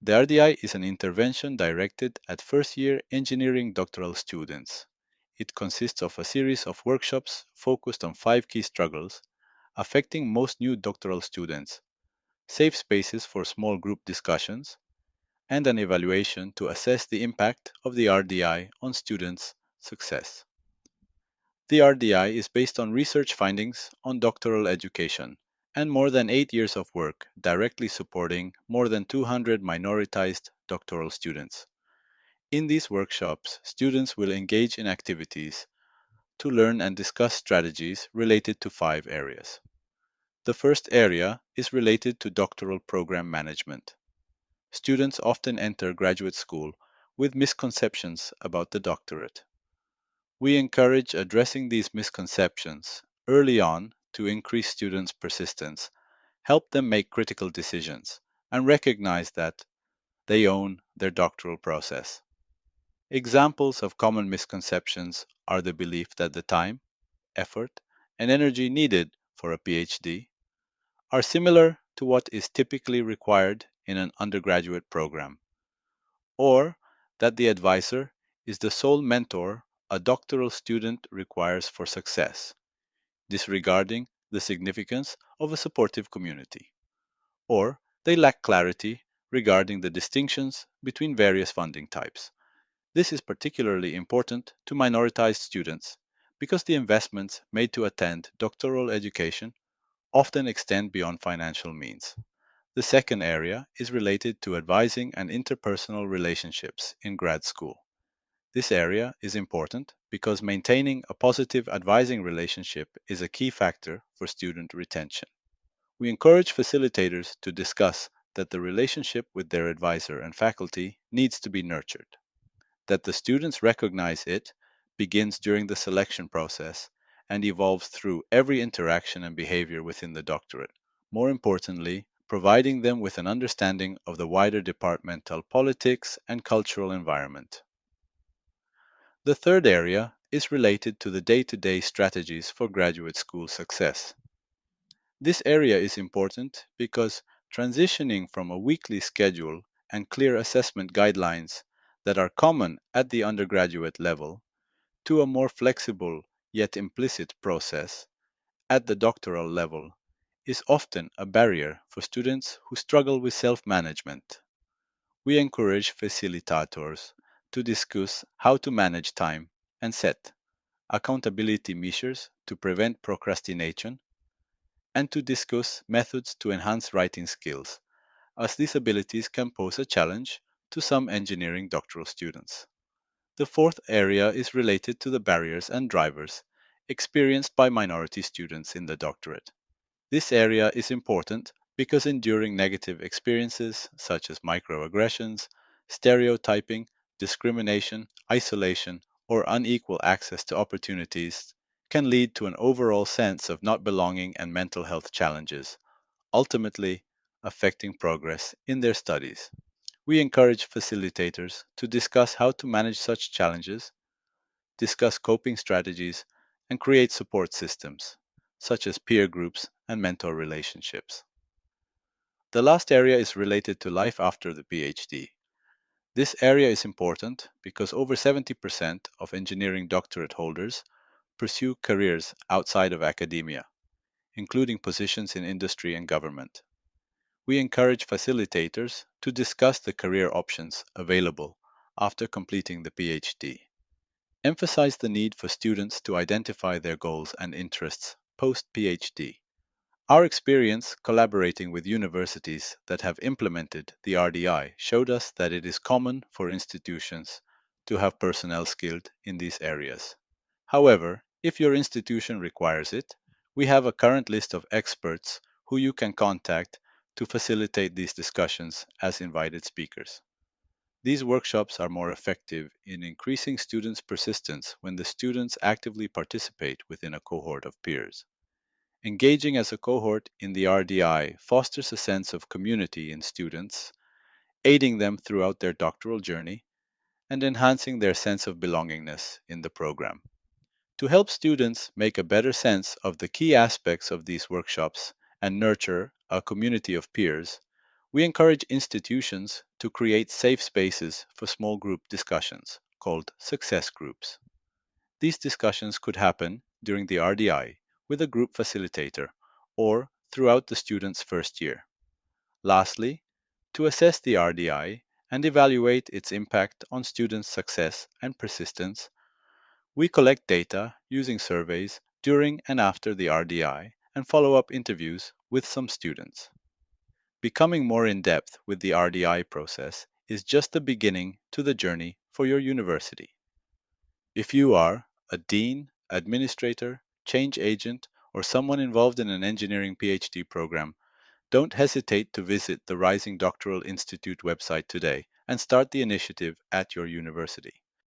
The RDI is an intervention directed at first-year engineering doctoral students. It consists of a series of workshops focused on 5 key struggles affecting most new doctoral students, safe spaces for small group discussions, and an evaluation to assess the impact of the RDI on students' success. The RDI is based on research findings on doctoral education and more than 8 years of work directly supporting more than 200 minoritized doctoral students. In these workshops, students will engage in activities to learn and discuss strategies related to 5 areas. The first area is related to doctoral program management. Students often enter graduate school with misconceptions about the doctorate. We encourage addressing these misconceptions early on to increase students' persistence, help them make critical decisions, and recognize that they own their doctoral process. Examples of common misconceptions are the belief that the time, effort, and energy needed for a PhD are similar to what is typically required in an undergraduate program, or that the advisor is the sole mentor a doctoral student requires for success, disregarding the significance of a supportive community, or they lack clarity regarding the distinctions between various funding types. This is particularly important to minoritized students because the investments made to attend doctoral education often extend beyond financial means. The second area is related to advising and interpersonal relationships in grad school. This area is important because maintaining a positive advising relationship is a key factor for student retention. We encourage facilitators to discuss that the relationship with their advisor and faculty needs to be nurtured, that the students recognize it begins during the selection process and evolves through every interaction and behavior within the doctorate. More importantly, providing them with an understanding of the wider departmental politics and cultural environment. The third area is related to the day-to-day strategies for graduate school success. This area is important because transitioning from a weekly schedule and clear assessment guidelines that are common at the undergraduate level to a more flexible yet implicit process at the doctoral level is often a barrier for students who struggle with self-management. We encourage facilitators to discuss how to manage time and set accountability measures to prevent procrastination and to discuss methods to enhance writing skills, as these abilities can pose a challenge to some engineering doctoral students. The fourth area is related to the barriers and drivers experienced by minority students in the doctorate. This area is important because enduring negative experiences such as microaggressions, stereotyping, discrimination, isolation, or unequal access to opportunities can lead to an overall sense of not belonging and mental health challenges, ultimately affecting progress in their studies. We encourage facilitators to discuss how to manage such challenges, discuss coping strategies, and create support systems, such as peer groups and mentor relationships. The last area is related to life after the PhD. This area is important because over 70% of engineering doctorate holders pursue careers outside of academia, including positions in industry and government. We encourage facilitators to discuss the career options available after completing the PhD. Emphasize the need for students to identify their goals and interests post-PhD. Our experience collaborating with universities that have implemented the RDI showed us that it is common for institutions to have personnel skilled in these areas. However, if your institution requires it, we have a current list of experts who you can contact to facilitate these discussions as invited speakers. These workshops are more effective in increasing students' persistence when the students actively participate within a cohort of peers. Engaging as a cohort in the RDI fosters a sense of community in students, aiding them throughout their doctoral journey and enhancing their sense of belongingness in the program. To help students make a better sense of the key aspects of these workshops and nurture a community of peers, We encourage institutions to create safe spaces for small group discussions called success groups. These discussions could happen during the RDI with a group facilitator or throughout the student's first year. Lastly, to assess the RDI and evaluate its impact on students' success and persistence, we collect data using surveys during and after the RDI and follow up interviews with some students. Becoming more in depth with the RDI process is just the beginning to the journey for your university. If you are a dean, administrator, change agent, or someone involved in an engineering PhD program, don't hesitate to visit the Rising Doctoral Institute website today and start the initiative at your university.